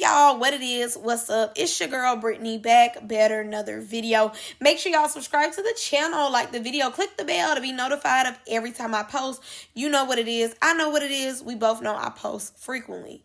y'all, what it is, what's up? It's your girl Brittany, back better, another video. Make sure y'all subscribe to the channel, like the video, click the bell to be notified of every time I post. You know what it is, I know what it is, we both know I post frequently.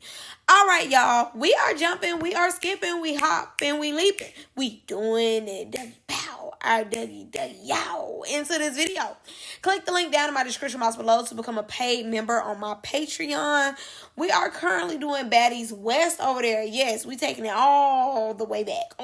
All right, y'all, we are jumping, we are skipping, we hopping, we leaping, we doing it, pow, our Dougie y'all into this video. Click the link down in my description box below to become a paid member on my Patreon. We are currently doing Baddies West over there. Yes, we taking it all the way back,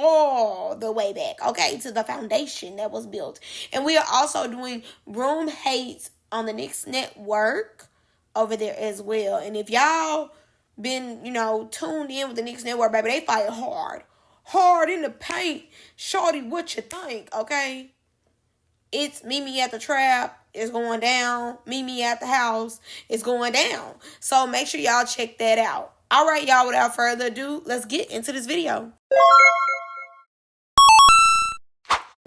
okay, to the foundation that was built. And we are also doing Room Hates on the Knicks Network over there as well. And if y'all been, tuned in with the Knicks Network, baby, they fight hard in the paint. Shorty, what you think, okay? It's Mimi at the Trap. It's going down. Mimi at the house. It's going down. So make sure y'all check that out. All right, y'all, without further ado, let's get into this video.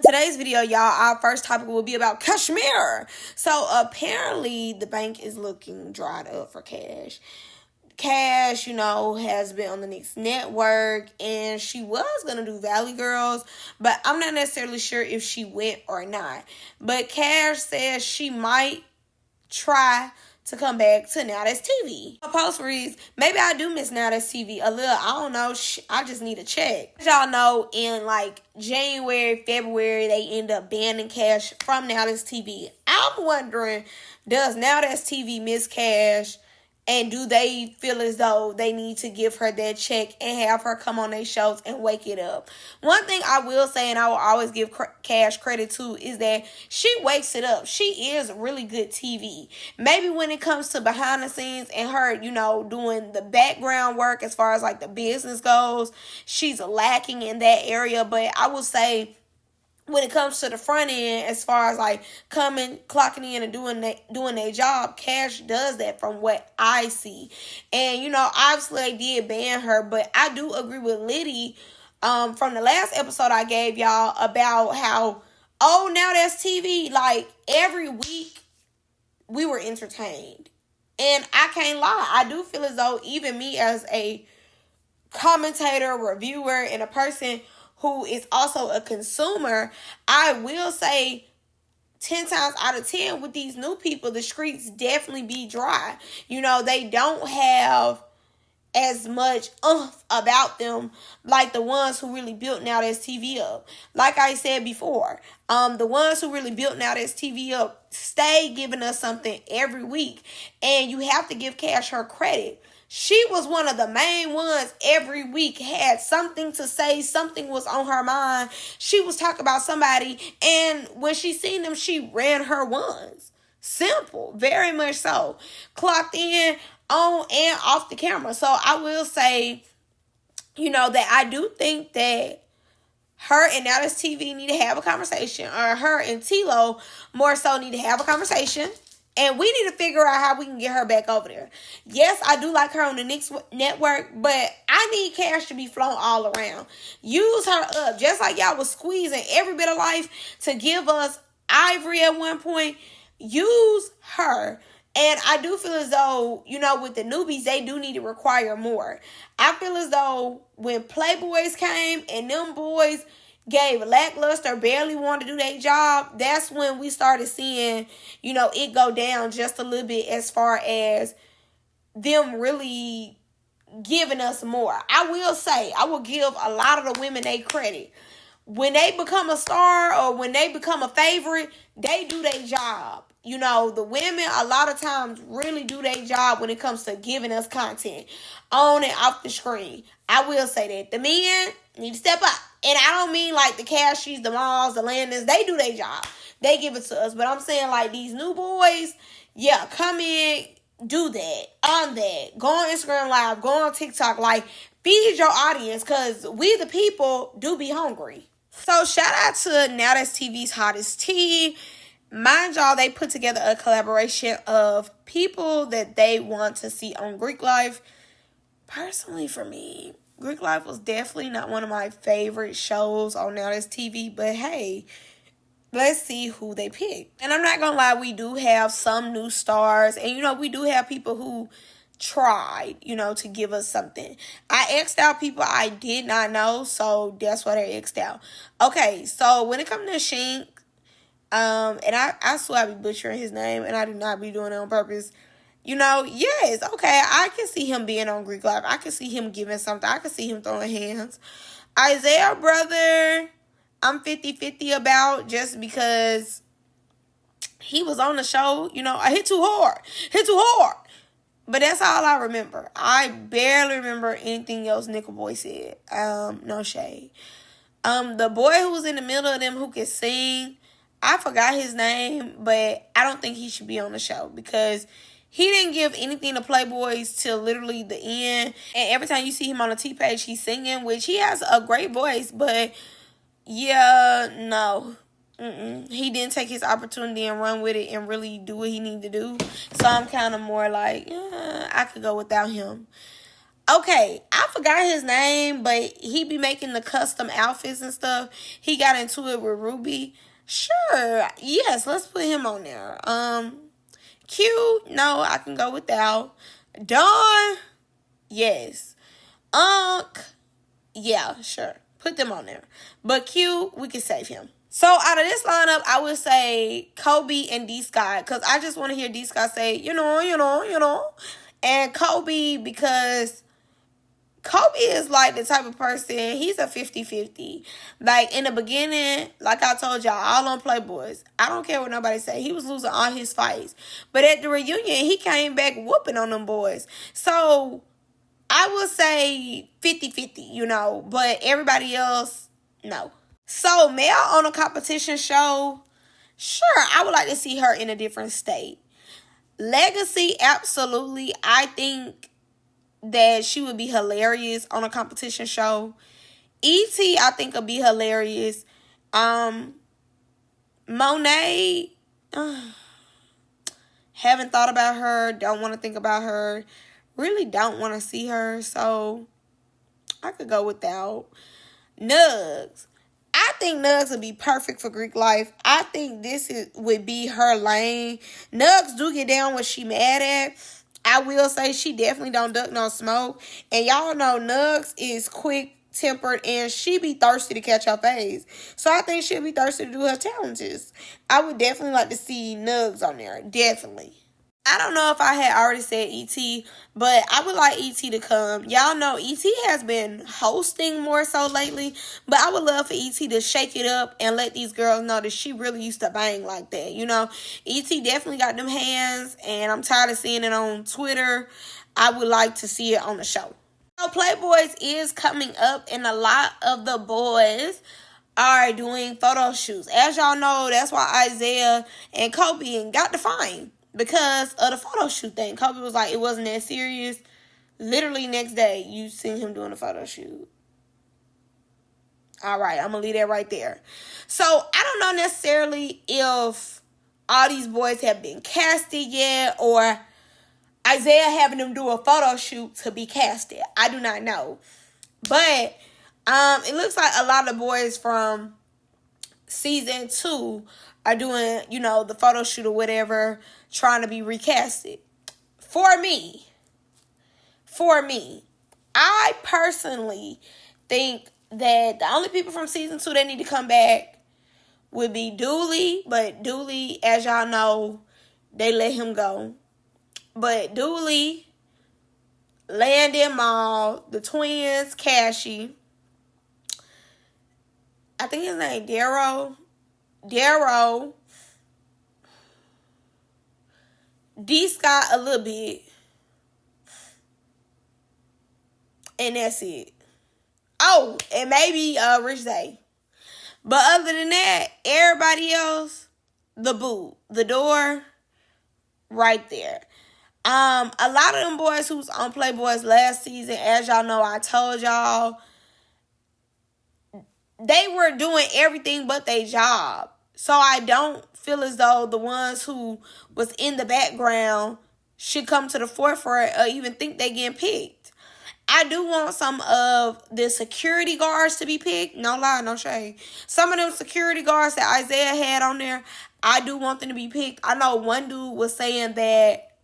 Today's video, y'all, our first topic will be about Cashmere. So apparently the bank is looking dried up for Cash. Kash, has been on the Knicks Network, and she was going to do Valley Girls, but I'm not necessarily sure if she went or not. But Kash says she might try to come back to Now That's TV. Her post reads, maybe I do miss Now That's TV a little. I don't know. I just need to check. As y'all know, in January, February, they end up banning Kash from Now That's TV. I'm wondering, does Now That's TV miss Kash? And do they feel as though they need to give her that check and have her come on their shows and wake it up? One thing I will say, and I will always give Kash credit to, is that she wakes it up. She is really good TV. Maybe when it comes to behind the scenes and her, doing the background work as far as the business goes, she's lacking in that area. But I will say, when it comes to the front end, as far as coming, clocking in and doing their job, Kash does that from what I see. And obviously they did ban her, but I do agree with Liddy from the last episode I gave y'all about how, Now That's TV, every week we were entertained. And I can't lie, I do feel as though even me as a commentator, reviewer, and a person who is also a consumer, I will say 10 times out of 10 with these new people, the streets definitely be dry. They don't have as much about them like the ones who really built Now That's TV up. Like I said before, the ones who really built Now That's TV up stay giving us something every week. And you have to give Kash her credit. She was one of the main ones every week, had something to say, something was on her mind. She was talking about somebody, and when she seen them, she ran her ones. Simple, very much so. Clocked in, on and off the camera. So I will say, that I do think that her and Now That's TV need to have a conversation, or her and T-Lo more so need to have a conversation. And we need to figure out how we can get her back over there. Yes, I do like her on the Knicks Network, but I need Kash to be flown all around. Use her up. Just like y'all was squeezing every bit of life to give us Ivory at one point. Use her. And I do feel as though, with the newbies, they do need to require more. I feel as though when Playboys came and them boys gave lackluster, barely wanted to do their job, that's when we started seeing, it go down just a little bit as far as them really giving us more. I will say, I will give a lot of the women they credit. When they become a star or when they become a favorite, they do their job. The women a lot of times really do their job when it comes to giving us content on and off the screen. I will say that. The men need to step up. And I don't mean the Cashies, the Malls, the Landons. They do their job. They give it to us. But I'm saying these new boys, yeah, come in, do that, on that. Go on Instagram Live, go on TikTok. Feed your audience, because we the people do be hungry. So shout out to Now That's TV's Hottest Tea. Mind y'all, they put together a collaboration of people that they want to see on Greek Life. Personally, for me, Greek Life was definitely not one of my favorite shows on Now That's TV, but hey, let's see who they pick. And I'm not gonna lie, we do have some new stars, and we do have people who tried, to give us something. I X'd out people I did not know, so that's why they're X'd out. Okay, so when it comes to Shink, and I swear I be butchering his name, and I do not be doing it on purpose. Yes, okay, I can see him being on Greek Life. I can see him giving something. I can see him throwing hands. Isaiah, brother, I'm 50-50 about, just because he was on the show. I hit too hard. But that's all I remember. I barely remember anything else Nickel Boy said. No shade. The boy who was in the middle of them who could sing, I forgot his name, but I don't think he should be on the show because he didn't give anything to Playboys till literally the end. And every time you see him on the T page, he's singing, which he has a great voice, but yeah, no. He didn't take his opportunity and run with it and really do what he needed to do. So I'm kind of more like, I could go without him. Okay, I forgot his name, but he be making the custom outfits and stuff. He got into it with Ruby. Sure, yes, let's put him on there. Q, no, I can go without. Dawn, yes. Yeah, sure. Put them on there. But Q, we can save him. So out of this lineup, I would say Kobe and D-Sky, because I just want to hear D-Sky say, and Kobe, because Kobe is like the type of person, he's a 50-50. Like in the beginning, like I told y'all, all on Playboys. I don't care what nobody say. He was losing all his fights. But at the reunion, he came back whooping on them boys. So I would say 50-50, but everybody else, no. So Mel on a competition show, sure, I would like to see her in a different state. Legacy, absolutely. I think that she would be hilarious on a competition show. E.T., I think would be hilarious. Monet, haven't thought about her, don't want to think about her, really don't want to see her, so I could go without. Nugs, I think Nugs would be perfect for Greek Life. I think would be her lane. Nugs do get down when she mad at. I will say she definitely don't duck no smoke. And y'all know Nugs is quick-tempered and she be thirsty to catch her face. So I think she'll be thirsty to do her challenges. I would definitely like to see Nugs on there. Definitely. I don't know if I had already said E.T., but I would like E.T. to come. Y'all know E.T. has been hosting more so lately, but I would love for E.T. to shake it up and let these girls know that she really used to bang like that, E.T. definitely got them hands, and I'm tired of seeing it on Twitter. I would like to see it on the show. So Playboys is coming up, and a lot of the boys are doing photo shoots. As y'all know, that's why Isaiah and Kobe got the fine. Because of the photo shoot thing. Kobe was like, it wasn't that serious. Literally next day, you seen him doing a photo shoot. All right, I'm going to leave that right there. So, I don't know necessarily if all these boys have been casted yet. Or Isaiah having them do a photo shoot to be casted. I do not know. But it looks like a lot of boys from season 2 are doing, the photo shoot or whatever, trying to be recasted. For me, I personally think that the only people from season 2 that need to come back would be Dooley. But Dooley, as y'all know, they let him go. But Dooley, Landon Mall, the twins, Cashy, I think his name Darrow, D-Scott a little bit, and that's it. Oh, and maybe Rich Day. But other than that, everybody else, the door, right there. A lot of them boys who was on Playboys last season, as y'all know, I told y'all, they were doing everything but their job. So I don't feel as though the ones who was in the background should come to the forefront or even think they getting picked. I do want some of the security guards to be picked. No lie, no shade. Some of them security guards that Isaiah had on there, I do want them to be picked. I know one dude was saying that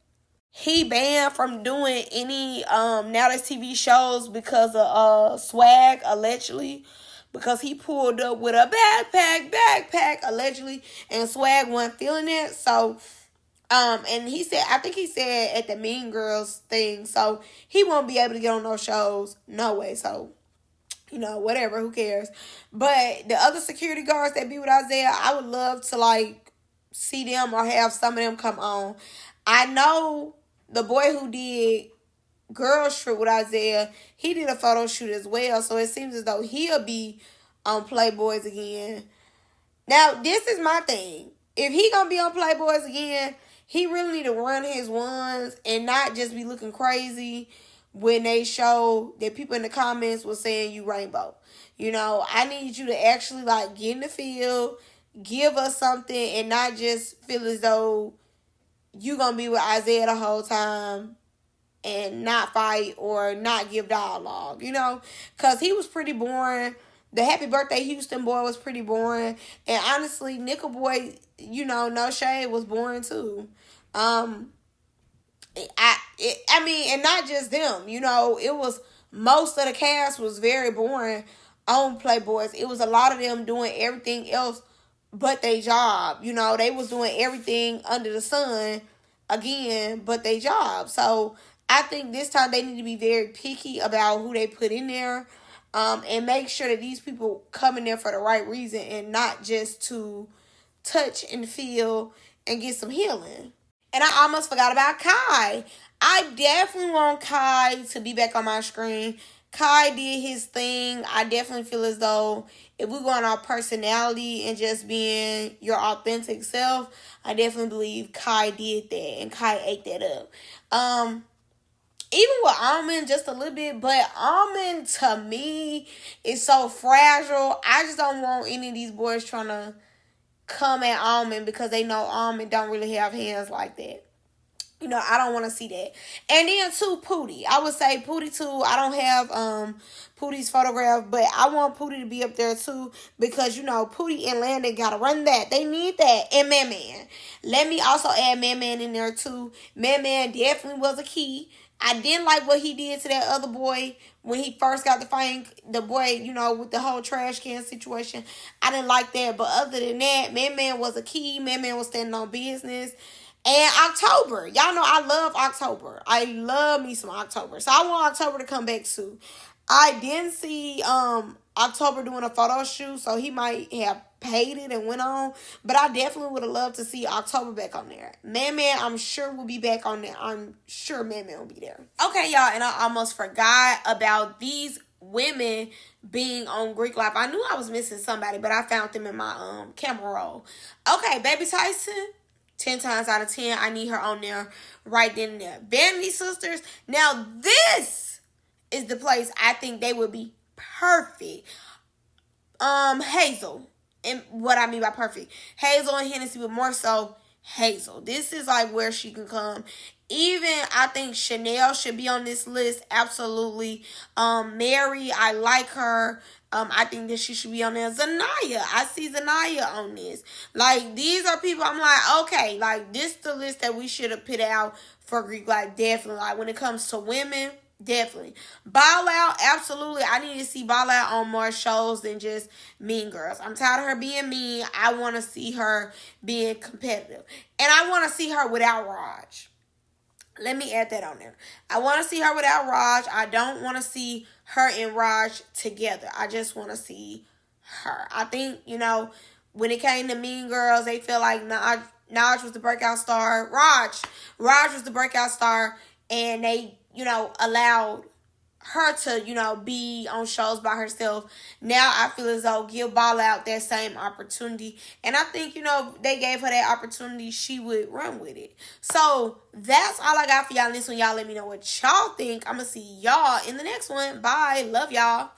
he banned from doing any Now That's TV shows because of Swag, allegedly, because he pulled up with a backpack allegedly, and Swag wasn't feeling it. So and he said, I think he said at the Mean Girls thing, so he won't be able to get on those shows, no way. So whatever, who cares? But the other security guards that be with Isaiah, I would love to like see them or have some of them come on. I know the boy who did Girls Trip with Isaiah, he did a photo shoot as well, so it seems as though he'll be on Playboys again. Now, this is my thing. If he gonna be on Playboys again, he really need to run his ones and not just be looking crazy when they show that people in the comments were saying you rainbow. I need you to actually like get in the field, give us something, and not just feel as though you gonna be with Isaiah the whole time and not fight or not give dialogue, because he was pretty boring. The Happy Birthday Houston boy was pretty boring. And honestly, Nickel Boy, no shade, was boring too. I mean, and not just them, it was, most of the cast was very boring on Playboys. It was a lot of them doing everything else but their job. They was doing everything under the sun again but their job. So I think this time they need to be very picky about who they put in there, and make sure that these people come in there for the right reason and not just to touch and feel and get some healing. And I almost forgot about Kai. I definitely want Kai to be back on my screen. Kai did his thing. I definitely feel as though if we go on our personality and just being your authentic self, I definitely believe Kai did that and Kai ate that up. Even with Almond just a little bit, but Almond to me is so fragile. I just don't want any of these boys trying to come at Almond because they know Almond don't really have hands like that. I don't want to see that. And then too, Pootie. I would say Pootie too. I don't have Pootie's photograph, but I want Pootie to be up there too because Pootie and Landon gotta run that. They need that. And Man Man. Let me also add Man Man in there too. Man Man definitely was a key. I didn't like what he did to that other boy when he first got the fight. The boy, with the whole trash can situation. I didn't like that. But other than that, Man Man was a key. Man Man was standing on business. And October. Y'all know I love October. I love me some October. So I want October to come back too. I didn't see October doing a photo shoot, so he might have paid it and went on. But I definitely would have loved to see October back on there. Man Man, I'm sure will be back on there. I'm sure Man Man will be there. Okay, y'all, and I almost forgot about these women being on Greek Life. I knew I was missing somebody, but I found them in my camera roll. Okay, Baby Tyson. 10 times out of 10, I need her on there right then and there. Vanity Sisters. Now, this is the place I think they would be perfect. Hazel. And what I mean by perfect. Hazel and Hennessy, but more so Hazel. This is like where she can come. Even I think Chanel should be on this list. Absolutely. Mary, I like her. I think that she should be on there. Zanaya. I see Zanaya on this. Like, these are people I'm like, okay, like, this is the list that we should have put out for Greek Life. Definitely. Like, when it comes to women, definitely. Ball Out, absolutely. I need to see Ball Out on more shows than just Mean Girls. I'm tired of her being mean. I want to see her being competitive. And I want to see her without Raj. Let me add that on there. I want to see her without Raj. I don't want to see her and Raj together. I just want to see her. I think, when it came to Mean Girls, they feel like Naj was the breakout star. Raj was the breakout star. And they, allowed her to, be on shows by herself. Now I feel as though give Ball Out that same opportunity. And I think, they gave her that opportunity, she would run with it. So that's all I got for y'all in this one. Y'all let me know what y'all think. I'm going to see y'all in the next one. Bye. Love y'all.